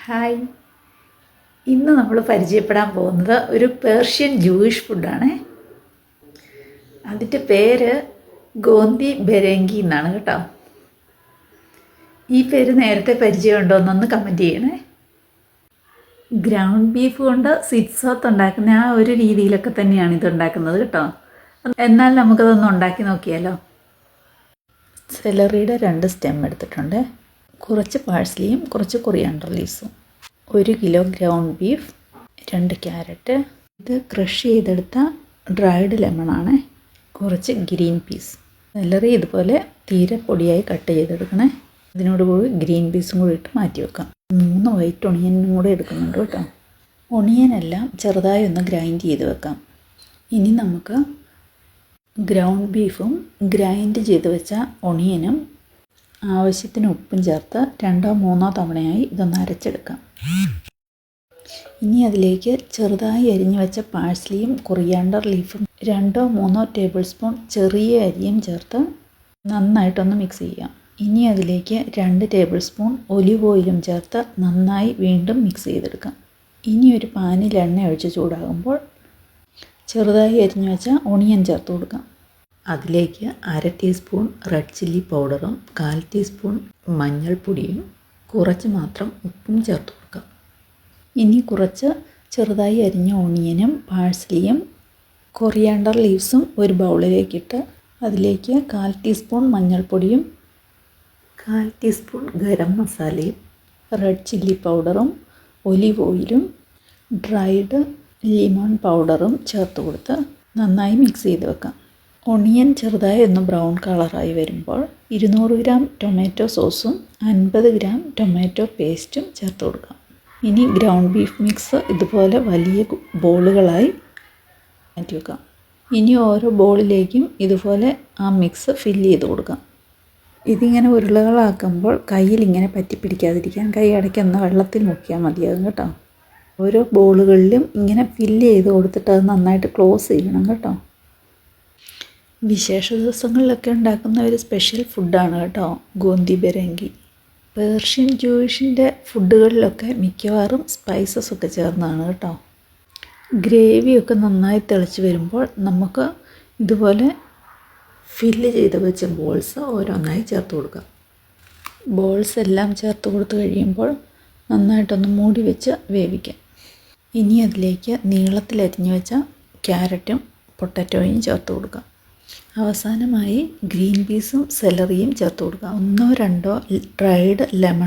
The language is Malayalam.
ഹായ്, ഇന്ന് നമ്മൾ പരിചയപ്പെടാൻ പോകുന്നത് ഒരു പേർഷ്യൻ ജൂയിഷ് ഫുഡാണ്. അതിൻ്റെ പേര് ഗോന്തി ബെരേങ്കി എന്നാണ് കേട്ടോ. ഈ പേര് നേരത്തെ പരിചയമുണ്ടോ എന്നൊന്ന് കമൻറ്റ് ചെയ്യണേ. ഗ്രൗണ്ട് ബീഫ് കൊണ്ട് സിറ്റ്സോത്ത് ഉണ്ടാക്കുന്ന ആ ഒരു രീതിയിലൊക്കെ തന്നെയാണ് ഇത് ഉണ്ടാക്കുന്നത് കേട്ടോ. എന്നാൽ നമുക്കതൊന്ന് ഉണ്ടാക്കി നോക്കിയാലോ. സെലറിയുടെ 2 സ്റ്റെം എടുത്തിട്ടുണ്ട്, കുറച്ച് പാഴ്സ്ലിയും കുറച്ച് കൊറിയാണ്ടർ ലീവ്സും, 1 കിലോ ഗ്രൗണ്ട് ബീഫ്, 2 ക്യാരറ്റ്, ഇത് ക്രഷ് ചെയ്തെടുത്ത ഡ്രൈഡ് ലെമണാണ്, കുറച്ച് ഗ്രീൻ പീസ്. സെലറി ഇതുപോലെ തീരെ പൊടിയായി കട്ട് ചെയ്തെടുക്കണേ. ഇതിനോട് കൂടി ഗ്രീൻ പീസും കൂടി ഇട്ട് മാറ്റി വെക്കാം. 3 വൈറ്റ് ഒണിയനും കൂടെ എടുക്കുന്നുണ്ട് കേട്ടോ. ഒണിയനെല്ലാം ചെറുതായി ഒന്ന് ഗ്രൈൻഡ് ചെയ്ത് വെക്കാം. ഇനി നമുക്ക് ഗ്രൗണ്ട് ബീഫും ഗ്രൈൻഡ് ചെയ്ത് വെച്ച ഒണിയനും ആവശ്യത്തിന് ഉപ്പും ചേർത്ത് 2-3 തവണയായി ഇതൊന്ന് അരച്ചെടുക്കാം. ഇനി അതിലേക്ക് ചെറുതായി അരിഞ്ഞു വെച്ച പാഴ്സ്ലിയും കൊറിയാണ്ടർ ലീഫും 2-3 ടേബിൾ സ്പൂൺ ചെറിയ അരിയും ചേർത്ത് നന്നായിട്ടൊന്ന് മിക്സ് ചെയ്യാം. ഇനി അതിലേക്ക് 2 ടേബിൾ സ്പൂൺ ഒലിവ് ഓയിലും ചേർത്ത് നന്നായി വീണ്ടും മിക്സ് ചെയ്തെടുക്കാം. ഇനി ഒരു പാനിൽ എണ്ണ ഒഴിച്ച് ചൂടാകുമ്പോൾ ചെറുതായി അരിഞ്ഞു വെച്ച ഒണിയൻ ചേർത്ത് കൊടുക്കാം. അതിലേക്ക് 1/2 ടീസ്പൂൺ റെഡ് ചില്ലി പൗഡറും 1/4 ടീസ്പൂൺ മഞ്ഞൾപ്പൊടിയും കുറച്ച് മാത്രം ഉപ്പും ചേർത്ത് കൊടുക്കാം. ഇനി കുറച്ച് ചെറുതായി അരിഞ്ഞ ഒണിയനും പാഴ്സ്ലിയും കൊറിയാണ്ടർ ലീവ്സും ഒരു ബൗളിലേക്കിട്ട് അതിലേക്ക് 1/4 ടീസ്പൂൺ മഞ്ഞൾപ്പൊടിയും 1/4 ടീസ്പൂൺ ഗരം മസാലയും റെഡ് ചില്ലി പൗഡറും ഒലിവ് ഓയിലും ഡ്രൈഡ് ലെമൺ പൗഡറും ചേർത്ത് കൊടുത്ത് നന്നായി മിക്സ് ചെയ്ത് വെക്കാം. ഒണിയൻ ചെറുതായി ഒന്ന് ബ്രൗൺ കളറായി വരുമ്പോൾ 200 ഗ്രാം ടൊമാറ്റോ സോസും 50 ഗ്രാം ടൊമാറ്റോ പേസ്റ്റും ചേർത്ത് കൊടുക്കാം. ഇനി ഗ്രൗണ്ട് ബീഫ് മിക്സ് ഇതുപോലെ വലിയ ബോളുകളായി മാറ്റി വെക്കാം. ഇനി ഓരോ ബോളിലേക്കും ഇതുപോലെ ആ മിക്സ് ഫില്ല് ചെയ്ത് കൊടുക്കാം. ഇതിങ്ങനെ ഉരുളകളാക്കുമ്പോൾ കയ്യിൽ ഇങ്ങനെ പറ്റിപ്പിടിക്കാതിരിക്കാൻ കൈ ഇടയ്ക്കൊന്ന് വെള്ളത്തിൽ മുക്കിയാൽ മതിയാകും കേട്ടോ. ഓരോ ബോളുകളിലും ഇങ്ങനെ ഫില്ല് ചെയ്ത് കൊടുത്തിട്ട് അത് നന്നായിട്ട് ക്ലോസ് ചെയ്യണം കേട്ടോ. വിശേഷ ദിവസങ്ങളിലൊക്കെ ഉണ്ടാക്കുന്ന ഒരു സ്പെഷ്യൽ ഫുഡാണ് കേട്ടോ ഗോന്തി ബെരേങ്കി. പേർഷ്യൻ ജൂയിഷിൻ്റെ ഫുഡുകളിലൊക്കെ മിക്കവാറും സ്പൈസസ് ഒക്കെ ചേർന്നതാണ് കേട്ടോ. ഗ്രേവിയൊക്കെ നന്നായി തിളച്ച് വരുമ്പോൾ നമുക്ക് ഇതുപോലെ ഫില്ല് ചെയ്ത് വെച്ച ബോൾസ് ഓരോന്നായി ചേർത്ത് കൊടുക്കാം. ബോൾസ് എല്ലാം ചേർത്ത് കൊടുത്ത് കഴിയുമ്പോൾ നന്നായിട്ടൊന്ന് മൂടി വെച്ച് വേവിക്കാം. ഇനി അതിലേക്ക് നീളത്തിൽ അരിഞ്ഞു വെച്ച ക്യാരറ്റും പൊട്ടറ്റോയും ചേർത്ത് കൊടുക്കാം. അവസാനമായി ഗ്രീൻ പീസും സെലറിയും ചേർത്ത് കൊടുക്കാം. 1-2 ഡ്രൈഡ് ലെമൺ